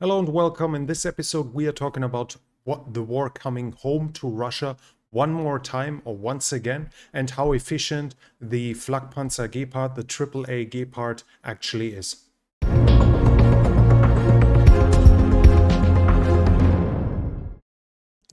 Hello and welcome. In this episode, we are talking about what the war coming home to Russia one more time or once again, and how efficient the Flakpanzer Gepard, the AAA Gepard, actually is.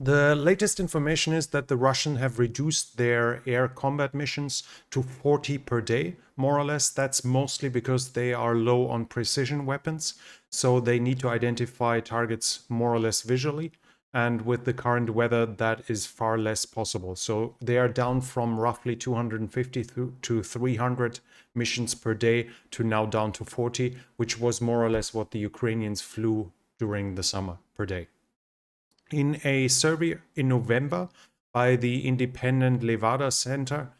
The latest information is that the Russians have reduced their air combat missions to 40 per day, more or less. That's mostly because they are low on precision weapons, so they need to identify targets more or less visually. And with the current weather, that is far less possible. So they are down from roughly 250 to 300 missions per day to now down to 40, which was more or less what the Ukrainians flew during the summer per day. In a survey in November by the independent Levada Center,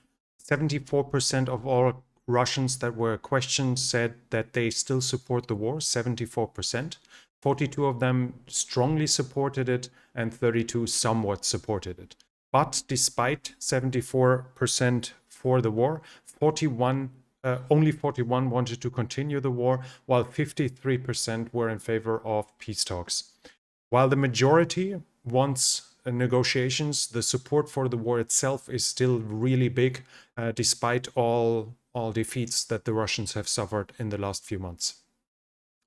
74% of all Russians that were questioned said that they still support the war, 74%. 42 of them strongly supported it, and 32 somewhat supported it. But despite 74% for the war, only 41 wanted to continue the war, while 53% were in favor of peace talks. While the majority wants negotiations, the support for the war itself is still really big, despite all defeats that the Russians have suffered in the last few months.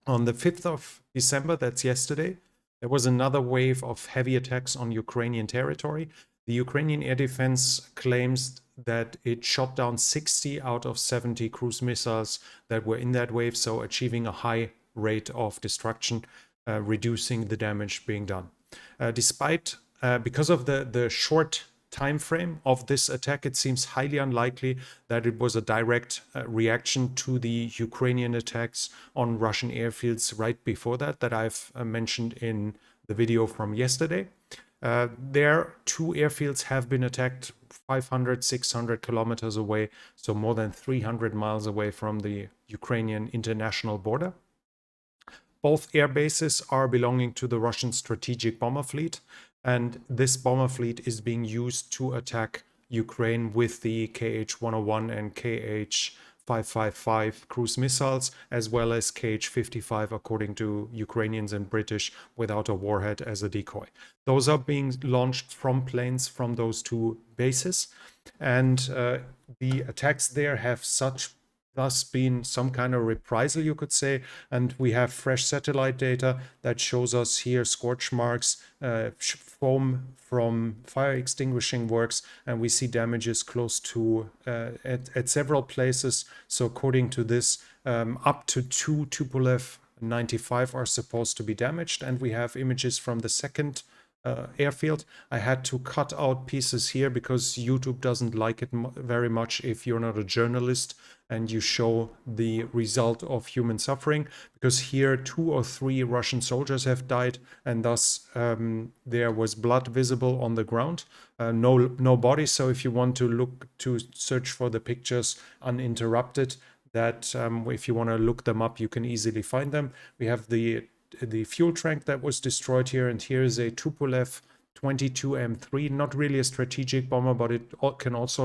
On the 5th of December, that's yesterday, there was another wave of heavy attacks on Ukrainian territory. The Ukrainian air defense claims that it shot down 60 out of 70 cruise missiles that were in that wave, so achieving a high rate of destruction, reducing the damage being done. Because of the short time frame of this attack, it seems highly unlikely that it was a direct reaction to the Ukrainian attacks on Russian airfields right before that I've mentioned in the video from yesterday. Their two airfields have been attacked 500, 600 kilometers away, so more than 300 miles away from the Ukrainian international border. Both air bases are belonging to the Russian strategic bomber fleet, and this bomber fleet is being used to attack Ukraine with the KH-101 and KH-555 cruise missiles, as well as KH-55, according to Ukrainians and British, without a warhead as a decoy. Those are being launched from planes from those two bases, and the attacks there have thus been some kind of reprisal, you could say. And we have fresh satellite data that shows us here scorch marks, foam from fire extinguishing works, and we see damages close to at several places. So according to this, up to two Tupolev 95 are supposed to be damaged, and we have images from the second airfield. I had to cut out pieces here because YouTube doesn't like it very much if you're not a journalist and you show the result of human suffering, because here 2 or 3 Russian soldiers have died, and thus there was blood visible on the ground, no body. So if you want to search for the pictures uninterrupted, that if you want to look them up, you can easily find them. We have the fuel tank that was destroyed here, and here is a Tupolev 22M3, not really a strategic bomber, but it can also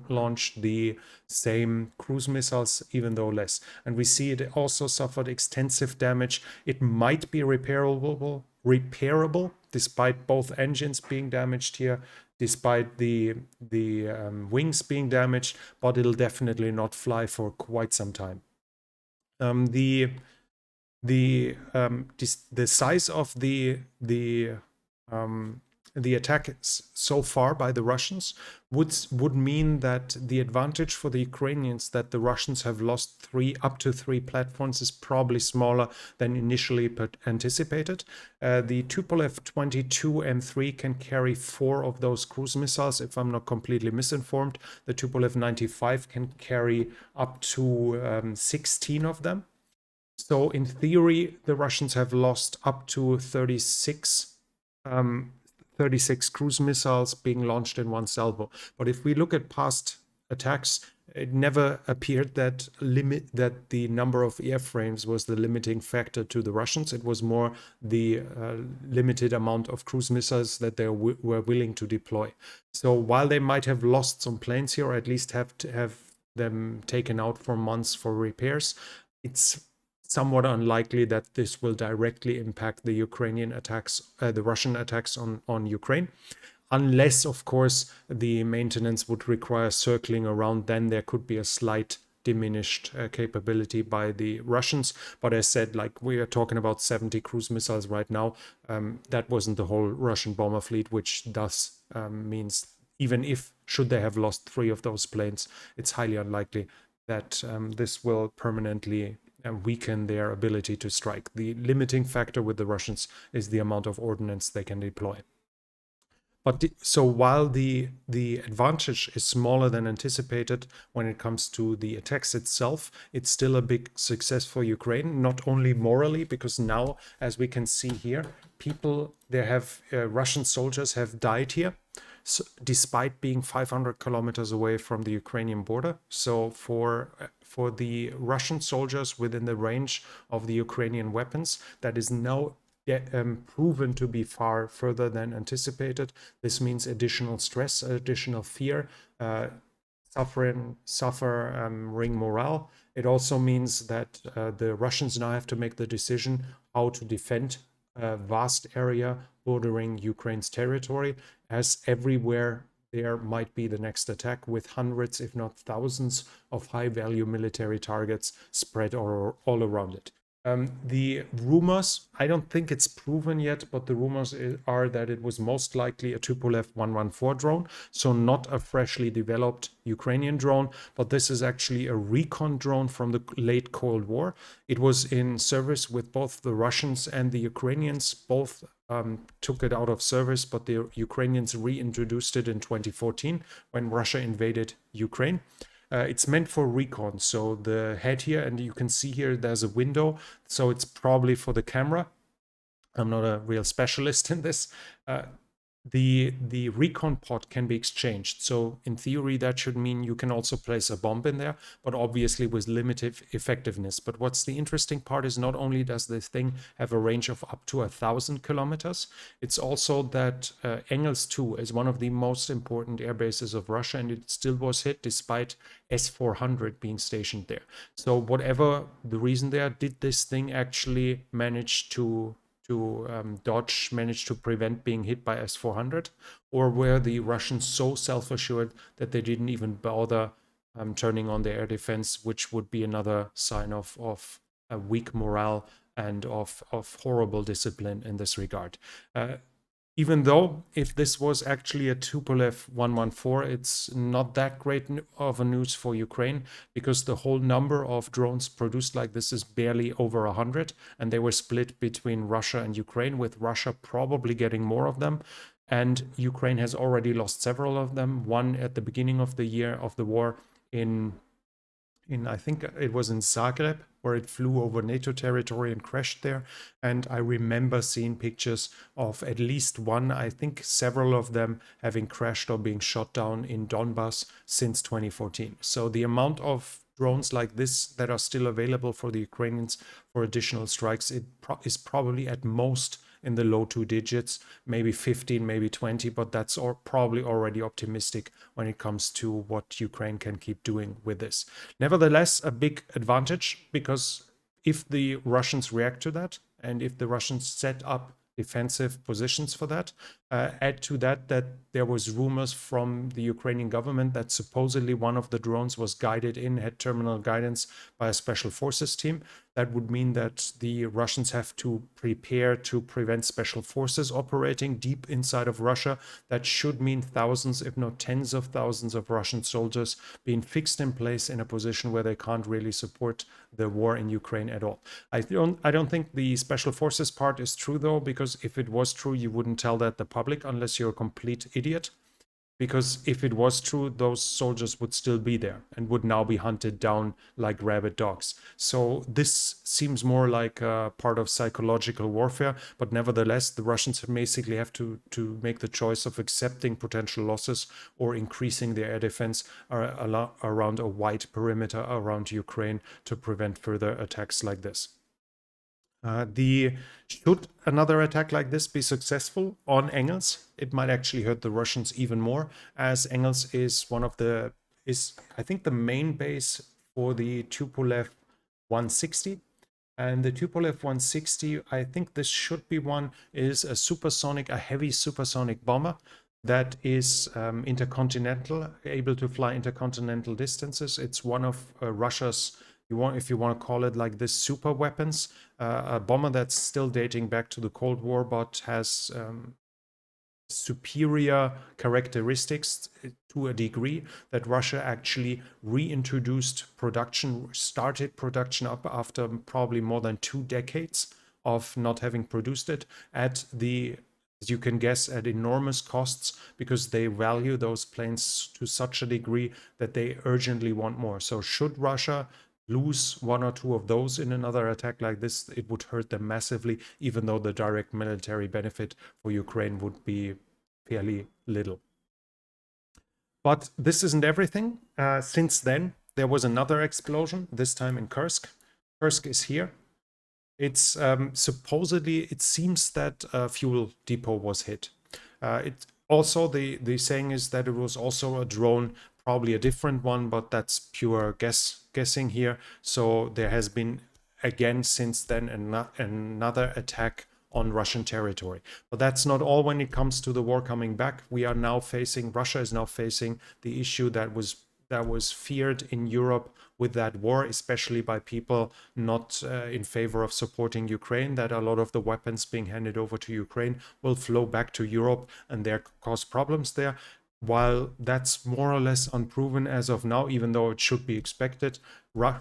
launch the same cruise missiles, even though less. And we see it also suffered extensive damage. It might be repairable despite both engines being damaged here, despite the wings being damaged, but it'll definitely not fly for quite some time. The size of the attack so far by the Russians would mean that the advantage for the Ukrainians that the Russians have lost up to three platforms is probably smaller than initially anticipated. The Tupolev 22M3 can carry 4 of those cruise missiles, if I'm not completely misinformed. The Tupolev 95 can carry up to 16 of them. So in theory, the Russians have lost up to 36 cruise missiles being launched in one salvo. But if we look at past attacks, it never appeared that the number of airframes was the limiting factor to the Russians. It was more the limited amount of cruise missiles that they were willing to deploy. So while they might have lost some planes here, or at least have them taken out for months for repairs, it's somewhat unlikely that this will directly impact the Ukrainian attacks, the Russian attacks on Ukraine. Unless, of course, the maintenance would require circling around, then there could be a slight diminished capability by the Russians. But as said, like we are talking about 70 cruise missiles right now. That wasn't the whole Russian bomber fleet, which thus means even if should they have lost 3 of those planes, it's highly unlikely that this will permanently weaken their ability to strike. The limiting factor with the Russians is the amount of ordnance they can deploy. But so while the advantage is smaller than anticipated when it comes to the attacks itself, it's still a big success for Ukraine, not only morally, because now, as we can see here, Russian soldiers have died here, so, despite being 500 kilometers away from the Ukrainian border. So for the Russian soldiers within the range of the Ukrainian weapons, that is now proven to be far further than anticipated. This means additional stress, additional fear, suffering morale. It also means that the Russians now have to make the decision how to defend a vast area bordering Ukraine's territory, as everywhere there might be the next attack, with hundreds, if not thousands, of high-value military targets spread all around it. The rumors, I don't think it's proven yet, but the rumors are that it was most likely a Tupolev 114 drone, so not a freshly developed Ukrainian drone, but this is actually a recon drone from the late Cold War. It was in service with both the Russians and the Ukrainians. Both took it out of service, but the Ukrainians reintroduced it in 2014 when Russia invaded Ukraine. It's meant for recon. So the head here, and you can see here, there's a window. So it's probably for the camera. I'm not a real specialist in this. The recon pod can be exchanged. So in theory, that should mean you can also place a bomb in there, but obviously with limited effectiveness. But what's the interesting part is not only does this thing have a range of up to 1,000 kilometers, it's also that Engels 2 is one of the most important air bases of Russia, and it still was hit despite S-400 being stationed there. So whatever the reason there, did this thing actually manage to dodge, managed to prevent being hit by S-400, or were the Russians so self-assured that they didn't even bother turning on their air defense, which would be another sign of a weak morale and of horrible discipline in this regard. Even though if this was actually a Tupolev 114, it's not that great of a news for Ukraine, because the whole number of drones produced like this is barely over 100, and they were split between Russia and Ukraine, with Russia probably getting more of them. And Ukraine has already lost several of them. One at the beginning of the year of the war in I think it was in Zagreb, where it flew over NATO territory and crashed there. And I remember seeing pictures of at least one, I think several of them, having crashed or being shot down in Donbass since 2014. So the amount of drones like this that are still available for the Ukrainians for additional strikes, is probably at most in the low 2 digits, maybe 15, maybe 20, but that's probably already optimistic when it comes to what Ukraine can keep doing with this. Nevertheless, a big advantage, because if the Russians react to that, and if the Russians set up defensive positions for that, add to that there was rumors from the Ukrainian government that supposedly one of the drones was had terminal guidance by a special forces team. That would mean that the Russians have to prepare to prevent special forces operating deep inside of Russia. That should mean thousands, if not tens of thousands of Russian soldiers being fixed in place in a position where they can't really support the war in Ukraine at all. I don't think the special forces part is true, though, because if it was true, you wouldn't tell that the public unless you're a complete idiot. Because if it was true, those soldiers would still be there and would now be hunted down like rabid dogs. So this seems more like a part of psychological warfare, but nevertheless, the Russians basically have to make the choice of accepting potential losses or increasing their air defense around a wide perimeter around Ukraine to prevent further attacks like this. Should another attack like this be successful on Engels, it might actually hurt the Russians even more, as Engels is I think the main base for the Tupolev 160. And the Tupolev 160, I think this should be one, is a supersonic, a heavy supersonic bomber that is intercontinental, able to fly intercontinental distances. It's one of Russia's, if you want to call it like this, super weapons. A bomber that's still dating back to the Cold War, but has superior characteristics to a degree that Russia actually reintroduced production, started production up after probably more than 2 decades of not having produced it at the, as you can guess, at enormous costs, because they value those planes to such a degree that they urgently want more. So should Russia lose one or two of those in another attack like this, it would hurt them massively, even though the direct military benefit for Ukraine would be fairly little. But this isn't everything. Since then, there was another explosion, this time in Kursk. Kursk is here. It's supposedly, it seems that a fuel depot was hit. It also, the saying is that it was also a drone, probably a different one, but that's pure guessing here. So there has been, again, since then, another attack on Russian territory. But that's not all when it comes to the war coming back. Russia is now facing the issue that was feared in Europe with that war, especially by people not in favor of supporting Ukraine, that a lot of the weapons being handed over to Ukraine will flow back to Europe and there cause problems there. While that's more or less unproven as of now, even though it should be expected,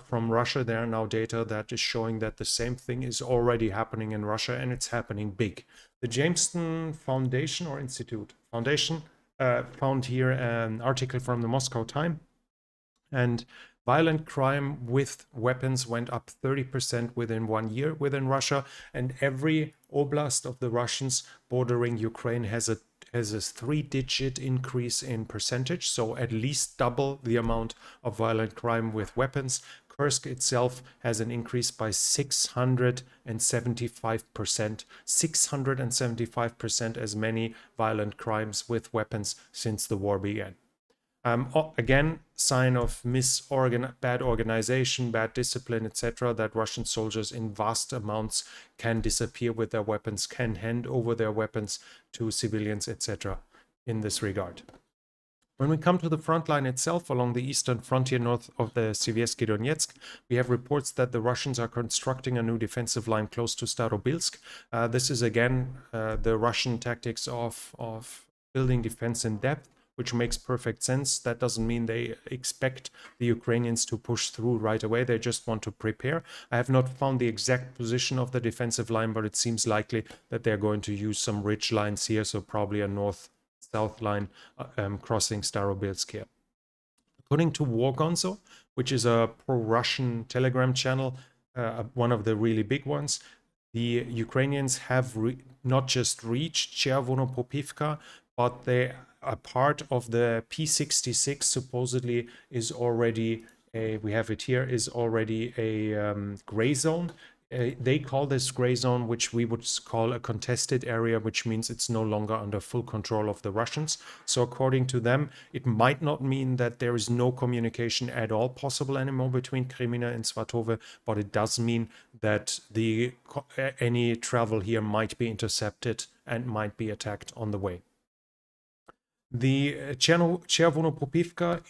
from Russia, there are now data that is showing that the same thing is already happening in Russia, and it's happening big. The Jamestown Foundation or Institute Foundation found here an article from the Moscow Times, and violent crime with weapons went up 30% within 1 year within Russia, and every oblast of the Russians bordering Ukraine has a 3-digit increase in percentage, so at least double the amount of violent crime with weapons. Kursk itself has an increase by 675%, 675% as many violent crimes with weapons since the war began. Again, sign of bad organization, bad discipline, etc., that Russian soldiers in vast amounts can disappear with their weapons, can hand over their weapons to civilians, etc., in this regard. When we come to the front line itself, along the eastern frontier north of the Siversky Donetsk, we have reports that the Russians are constructing a new defensive line close to Starobilsk. This is again the Russian tactics of building defense in depth, which makes perfect sense. That doesn't mean they expect the Ukrainians to push through right away. They just want to prepare. I have not found the exact position of the defensive line, but it seems likely that they're going to use some ridge lines here, so probably a north-south line crossing Starobilsk here. According to War Gonzo, which is a pro-Russian Telegram channel, one of the really big ones, the Ukrainians have not just reached Chervonopopivka, but a part of the P-66 supposedly is already we have it here, is already a gray zone. They call this gray zone, which we would call a contested area, which means it's no longer under full control of the Russians. So according to them, it might not mean that there is no communication at all possible anymore between Kremina and Svatove, but it does mean that any travel here might be intercepted and might be attacked on the way. The Chervonopopivka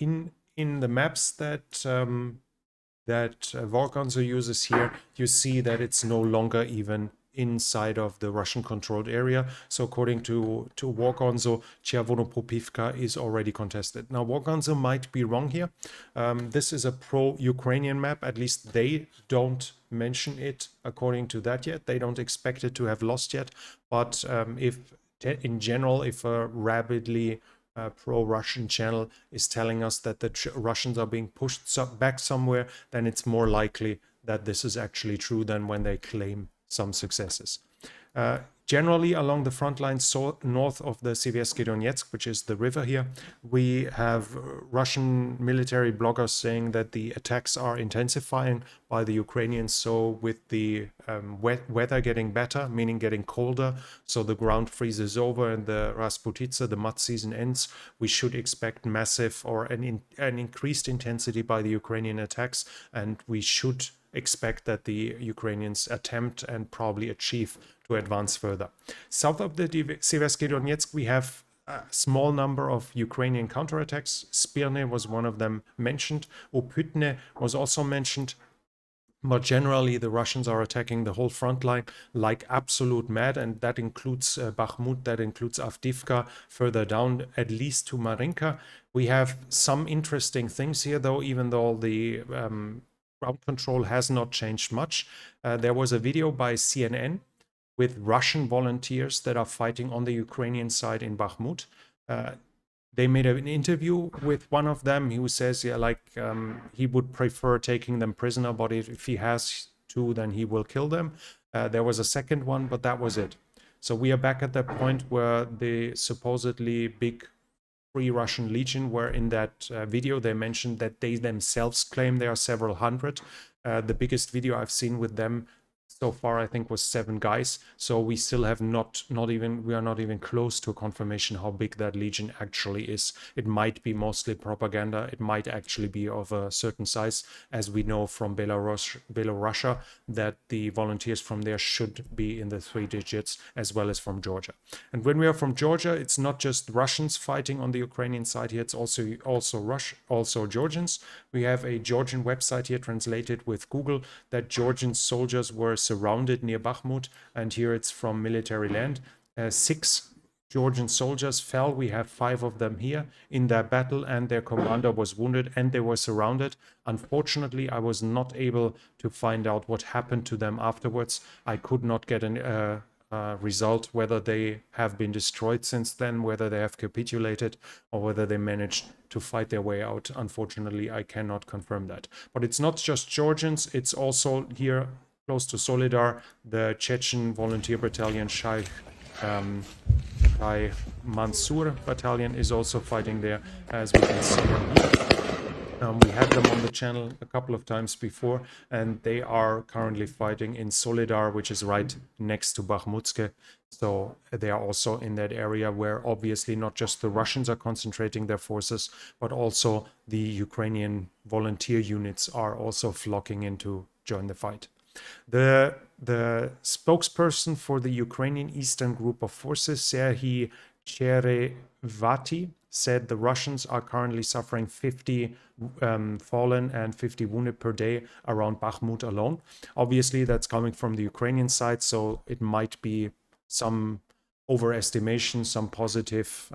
in the maps that War Gonzo uses here, you see that it's no longer even inside of the Russian-controlled area. So according to War Gonzo, Chervonopopivka is already contested. Now, War Gonzo might be wrong here. This is a pro-Ukrainian map. At least they don't mention it according to that yet. They don't expect it to have lost yet. But in general, if a rabidly pro-Russian channel is telling us that the Russians are being pushed back somewhere, then it's more likely that this is actually true than when they claim some successes. Generally, along the front lines north of the Siversky Donetsk, which is the river here, we have Russian military bloggers saying that the attacks are intensifying by the Ukrainians. So with the weather getting better, meaning getting colder, so the ground freezes over and the Rasputitsa, the mud season, ends, we should expect massive or an increased intensity by the Ukrainian attacks, and we should expect that the Ukrainians attempt and probably achieve to advance further. South of the Seversky Donetsk, we have a small number of Ukrainian counterattacks. Spirne was one of them mentioned. Opytne was also mentioned. But generally, the Russians are attacking the whole front line like absolute mad, and that includes Bakhmut, that includes Avdiivka, further down, at least to Marinka. We have some interesting things here, though, even though the ground control has not changed much. There was a video by CNN with Russian volunteers that are fighting on the Ukrainian side in Bakhmut. They made an interview with one of them who says, yeah, like he would prefer taking them prisoner, but if he has to, then he will kill them. There was a second one, but that was it. So we are back at that point where the supposedly big Free Russian Legion were in that video. They mentioned that they themselves claim there are several hundred. The biggest video I've seen with them so far, I think, was 7 guys. So we still have we are not even close to a confirmation how big that legion actually is. It might be mostly propaganda. It might actually be of a certain size, as we know from Belarusia, that the volunteers from there should be in the 3 digits, as well as from Georgia. And when we are from Georgia, it's not just Russians fighting on the Ukrainian side here, it's also Georgians. We have a Georgian website here translated with Google that Georgian soldiers were surrounded near Bakhmut, and here it's from military land. 6 Georgian soldiers fell. We have 5 of them here in that battle, and their commander was wounded and they were surrounded. Unfortunately, I was not able to find out what happened to them afterwards. I could not get an result whether they have been destroyed since then, whether they have capitulated, or whether they managed to fight their way out. Unfortunately, I cannot confirm that. But it's not just Georgians, it's also here close to Solidar, the Chechen volunteer battalion Shai Mansur battalion is also fighting there, as we can see them here. We had them on the channel a couple of times before, and they are currently fighting in Solidar, which is right next to Bakhmutske. So they are also in that area where obviously not just the Russians are concentrating their forces, but also the Ukrainian volunteer units are also flocking in to join the fight. The spokesperson for the Ukrainian Eastern Group of Forces, Serhiy Cherevati, said the Russians are currently suffering 50 fallen and 50 wounded per day around Bakhmut alone. Obviously, that's coming from the Ukrainian side, so it might be some overestimation, some positive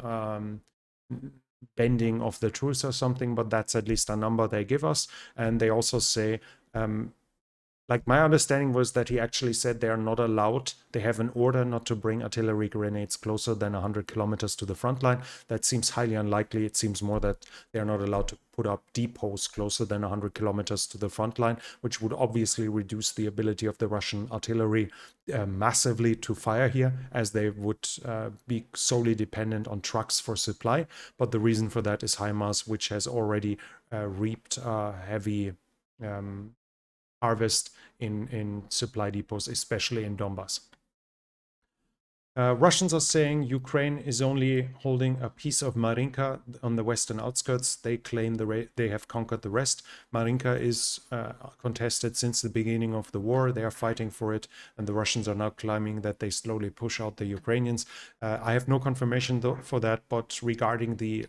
bending of the truth or something, but that's at least a number they give us. And they also say, like my understanding was that he actually said they are not allowed, they have an order not to bring artillery grenades closer than 100 kilometers to the front line. That seems highly unlikely. It seems more that they are not allowed to put up depots closer than 100 kilometers to the front line, which would obviously reduce the ability of the Russian artillery massively to fire here, as they would be solely dependent on trucks for supply. But the reason for that is HIMARS, which has already reaped heavy harvest in supply depots, especially in Donbass. Russians are saying Ukraine is only holding a piece of Marinka on the western outskirts. They claim they have conquered the rest. Marinka is contested since the beginning of the war. They are fighting for it, and the Russians are now claiming that they slowly push out the Ukrainians. I have no confirmation for that, but regarding the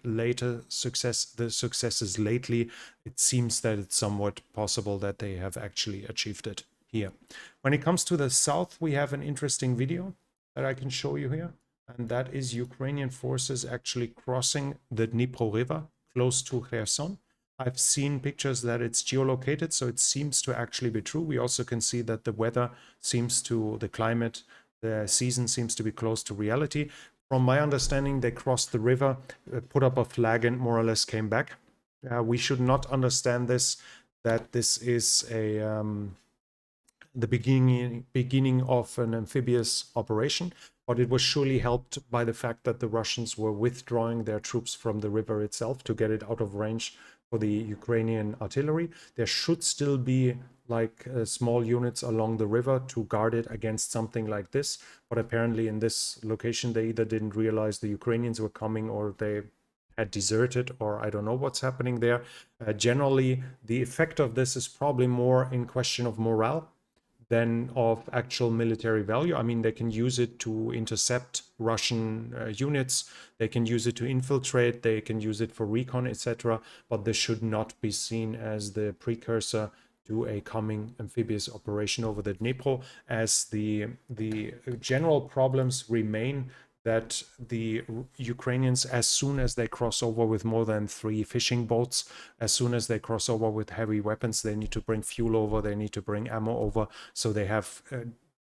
successes lately, it seems that it's somewhat possible that they have actually achieved it here. When it comes to the south, we have an interesting video that I can show you here, and that is Ukrainian forces actually crossing the Dnipro River close to Kherson. I've seen pictures that it's geolocated, so it seems to actually be true. We also can see that the weather seems to, the climate, the season seems to be close to reality. From my understanding, they crossed the river, put up a flag, and more or less came back. We should not understand this, that this is a the beginning of an amphibious operation, but it was surely helped by the fact that the Russians were withdrawing their troops from the river itself to get it out of range for the Ukrainian artillery. There should still be like small units along the river to guard it against something like this, but apparently in this location they either didn't realize the Ukrainians were coming, or they had deserted, or I don't know what's happening there. Generally, the effect of this is probably more in question of morale than of actual military value. I mean, they can use it to intercept Russian units, they can use it to infiltrate, they can use it for recon, etc. But this should not be seen as the precursor to a coming amphibious operation over the Dnipro, as the general problems remain that the Ukrainians, as soon as they cross over with more than 3 fishing boats, as soon as they cross over with heavy weapons, they need to bring fuel over, they need to bring ammo over, so they have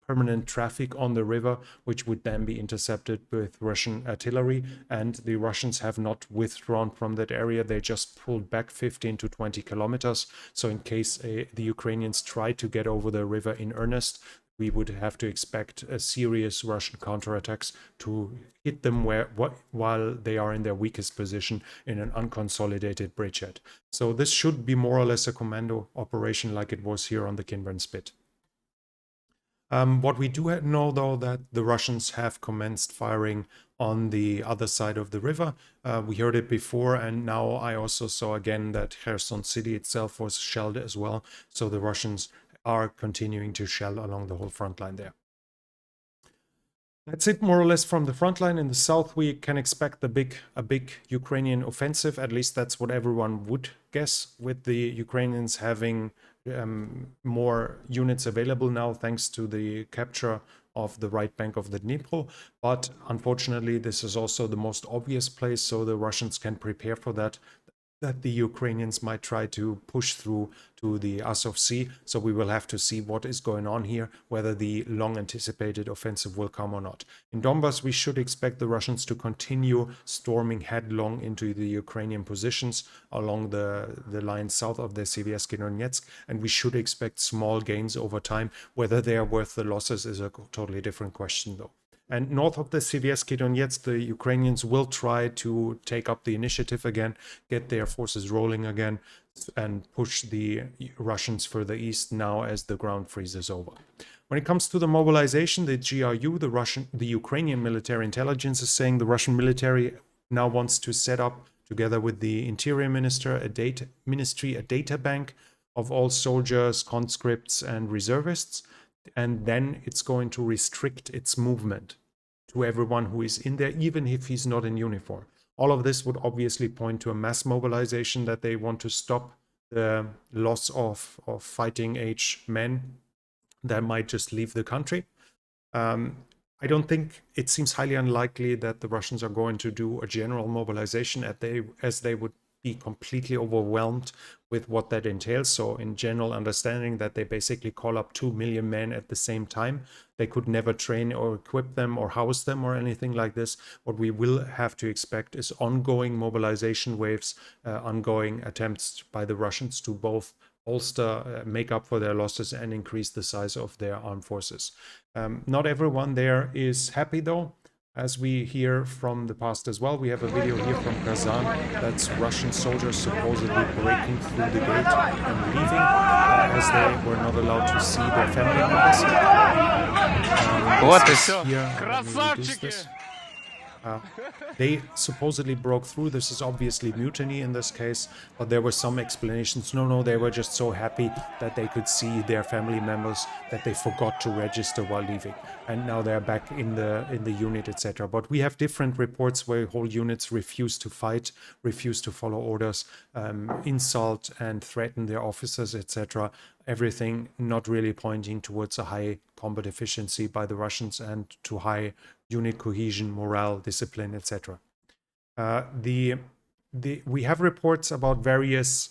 permanent traffic on the river, which would then be intercepted with Russian artillery. And the Russians have not withdrawn from that area. They just pulled back 15 to 20 kilometers. So in case the Ukrainians try to get over the river in earnest, we would have to expect a serious Russian counterattacks to hit them while they are in their weakest position in an unconsolidated bridgehead. So this should be more or less a commando operation like it was here on the Kinburn Spit. What we do know, though, that the Russians have commenced firing on the other side of the river. We heard it before, and now I also saw again that Kherson city itself was shelled as well. So the Russians are continuing to shell along the whole front line there. That's it more or less from the front line. In the south, we can expect a big Ukrainian offensive. At least that's what everyone would guess, with the Ukrainians having more units available now thanks to the capture of the right bank of the Dnipro. But unfortunately, this is also the most obvious place, so the Russians can prepare for that the Ukrainians might try to push through to the Azov Sea. So we will have to see what is going on here, whether the long anticipated offensive will come or not. In Donbass, we should expect the Russians to continue storming headlong into the Ukrainian positions along the line south of the Siversky Donetsk, and we should expect small gains over time. Whether they are worth the losses is a totally different question, though. And north of the Siversky Donetsk, the Ukrainians will try to take up the initiative again, get their forces rolling again, and push the Russians further east now as the ground freezes over. When it comes to the mobilization, the GRU, the Ukrainian military intelligence, is saying the Russian military now wants to set up, together with the Interior Minister, a data bank of all soldiers, conscripts, and reservists. And then it's going to restrict its movement to everyone who is in there, even if he's not in uniform. All of this would obviously point to a mass mobilization, that they want to stop the loss of fighting age men that might just leave the country. I don't think, it seems highly unlikely that the Russians are going to do a general mobilization as they would be completely overwhelmed with what that entails. So in general understanding that they basically call up 2 million men at the same time, they could never train or equip them or house them or anything like this. What we will have to expect is ongoing mobilization waves, ongoing attempts by the Russians to both bolster, make up for their losses, and increase the size of their armed forces. Not everyone there is happy, though. As we hear from the past as well, we have a video here from Kherson. That's Russian soldiers supposedly breaking through the gate and leaving, as they were not allowed to see their family members. Вот и все. Красавчики! They supposedly broke through. This is obviously mutiny in this case, but there were some explanations. No, they were just so happy that they could see their family members that they forgot to register while leaving, and now they're back in the unit, etc. But we have different reports where whole units refuse to fight, refuse to follow orders, insult and threaten their officers, etc. Everything not really pointing towards a high combat efficiency by the Russians and to high unit cohesion, morale, discipline, etc. We have reports about various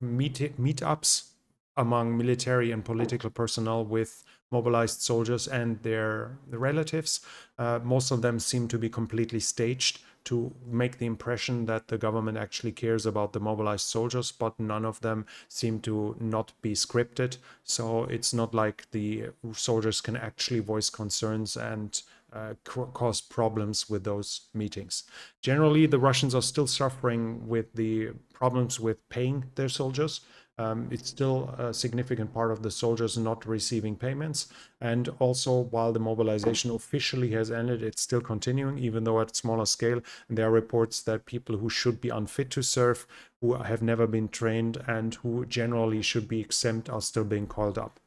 meetups among military and political personnel with mobilized soldiers and their relatives. Most of them seem to be completely staged to make the impression that the government actually cares about the mobilized soldiers, but none of them seem to not be scripted. So it's not like the soldiers can actually voice concerns and cause problems with those meetings. Generally, the Russians are still suffering with the problems with paying their soldiers. It's still a significant part of the soldiers not receiving payments. And also, while the mobilization officially has ended, it's still continuing, even though at smaller scale. And there are reports that people who should be unfit to serve, who have never been trained, and who generally should be exempt are still being called up.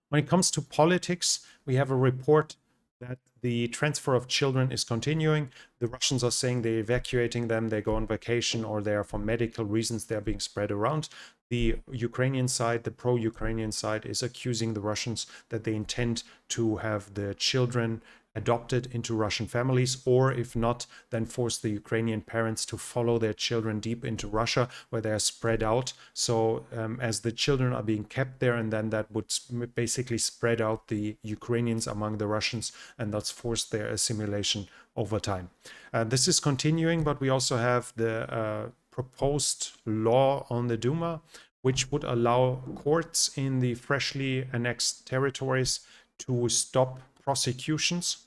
When it comes to politics, we have a report that the transfer of children is continuing. The Russians are saying they're evacuating them, they go on vacation, or they are for medical reasons, they're being spread around. The Ukrainian side, the pro-Ukrainian side, is accusing the Russians that they intend to have the children adopted into Russian families, or if not, then force the Ukrainian parents to follow their children deep into Russia, where they are spread out. So as the children are being kept there, and then that would basically spread out the Ukrainians among the Russians, and thus force their assimilation over time. This is continuing, but we also have the proposed law on the Duma, which would allow courts in the freshly annexed territories to stop prosecutions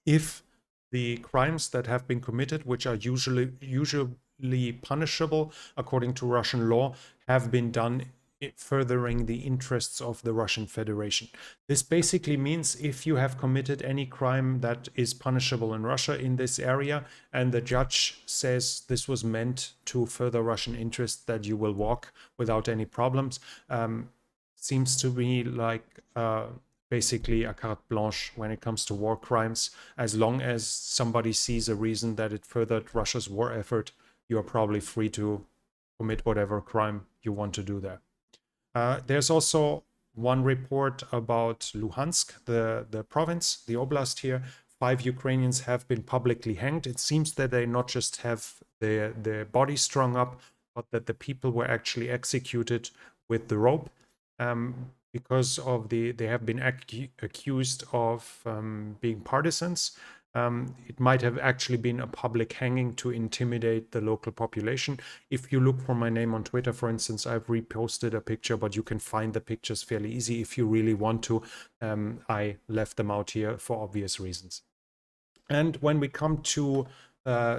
if the crimes that have been committed, which are usually punishable according to Russian law, have been done furthering the interests of the Russian Federation. This basically means if you have committed any crime that is punishable in Russia in this area, and the judge says this was meant to further Russian interests, that you will walk without any problems. Seems to me like basically a carte blanche when it comes to war crimes. As long as somebody sees a reason that it furthered Russia's war effort, you are probably free to commit whatever crime you want to do there. There's also one report about Luhansk, the province, the oblast here. 5 Ukrainians have been publicly hanged. It seems that they not just have their bodies strung up, but that the people were actually executed with the rope. Because of they have been accused of being partisans. It might have actually been a public hanging to intimidate the local population. If you look for my name on Twitter, for instance, I've reposted a picture, but you can find the pictures fairly easy if you really want to. I left them out here for obvious reasons. And when we come to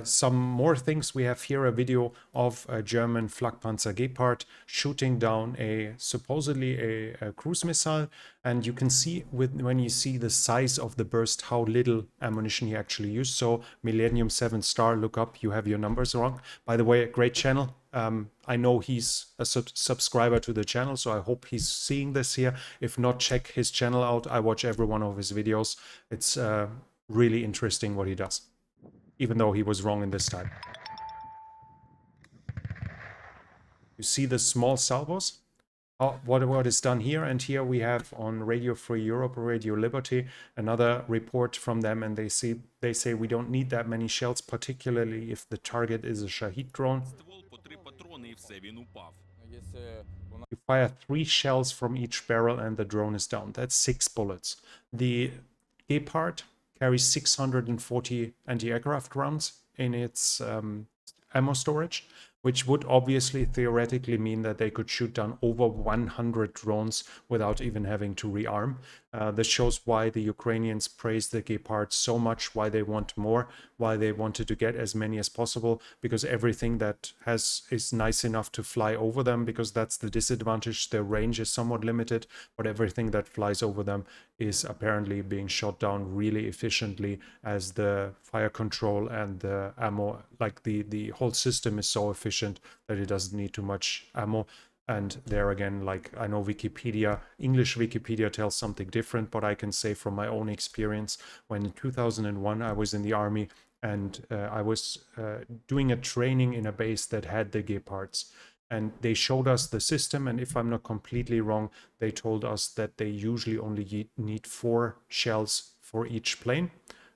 some more things, we have here a video of a German Flakpanzer Gepard shooting down supposedly a cruise missile. And you can see when you see the size of the burst, how little ammunition he actually used. So Millennium 7 Star, look up, you have your numbers wrong. By the way, a great channel. I know he's a subscriber to the channel, so I hope he's seeing this here. If not, check his channel out. I watch every one of his videos. It's really interesting what he does, even though he was wrong in this time. You see the small salvos? What is done here, and here we have on Radio Free Europe or Radio Liberty another report from them, and they say we don't need that many shells, particularly if the target is a Shahid drone. You fire 3 shells from each barrel and the drone is down. That's 6 bullets. The Gepard carries 640 anti-aircraft rounds in its ammo storage, which would obviously theoretically mean that they could shoot down over 100 drones without even having to rearm. This shows why the Ukrainians praise the Gepard so much, why they want more, why they wanted to get as many as possible, because everything that is nice enough to fly over them, because that's the disadvantage. Their range is somewhat limited, but everything that flies over them is apparently being shot down really efficiently, as the fire control and the ammo, like the whole system is so efficient that it doesn't need too much ammo. And there again, like, I know Wikipedia, English Wikipedia tells something different, but I can say from my own experience, when in 2001 I was in the army and I was doing a training in a base that had the Gepards. And they showed us the system, and if I'm not completely wrong, they told us that they usually only need 4 shells for each plane.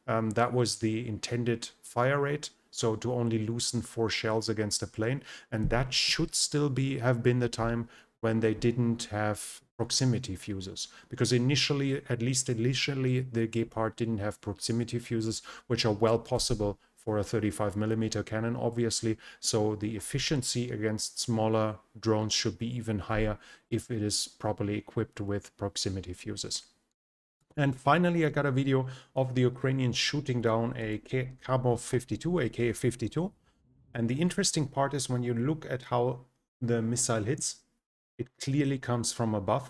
That was the intended fire rate. So to only loosen 4 shells against a plane, and that should still have been the time when they didn't have proximity fuses, because initially, at least initially, the Gepard didn't have proximity fuses, which are well possible for a 35mm cannon, obviously. So the efficiency against smaller drones should be even higher if it is properly equipped with proximity fuses. And finally, I got a video of the Ukrainians shooting down a Kamo 52, a K-52. And the interesting part is when you look at how the missile hits. It clearly comes from above.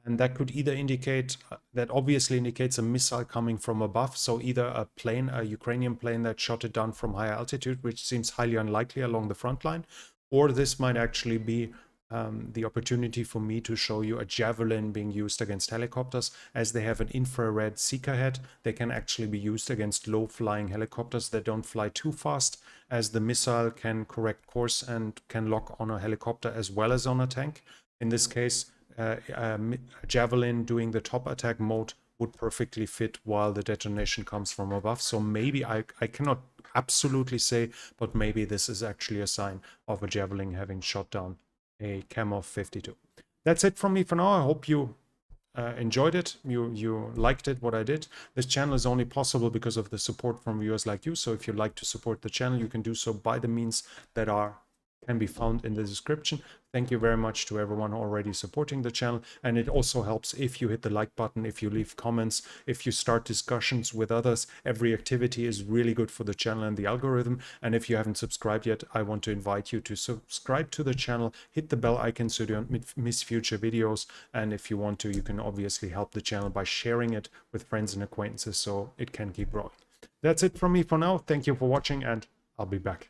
And that could either indicate, that obviously indicates a missile coming from above. So either a plane, a Ukrainian plane that shot it down from high altitude, which seems highly unlikely along the front line, or this might actually be the opportunity for me to show you a javelin being used against helicopters. As they have an infrared seeker head, they can actually be used against low flying helicopters that don't fly too fast, as the missile can correct course and can lock on a helicopter as well as on a tank. In this case, a javelin doing the top attack mode would perfectly fit while the detonation comes from above. So maybe I cannot absolutely say, but maybe this is actually a sign of a javelin having shot down a Kamov 52. That's it from me for now. I hope you enjoyed it, you liked it, what I did. This channel is only possible because of the support from viewers like you. So if you'd like to support the channel, you can do so by the means that can be found in the description. Thank you very much to everyone already supporting the channel. And it also helps if you hit the like button, if you leave comments, if you start discussions with others. Every activity is really good for the channel and the algorithm. And if you haven't subscribed yet, I want to invite you to subscribe to the channel, hit the bell icon so you don't miss future videos. And if you want to, you can obviously help the channel by sharing it with friends and acquaintances so it can keep growing. That's it from me for now. Thank you for watching, and I'll be back.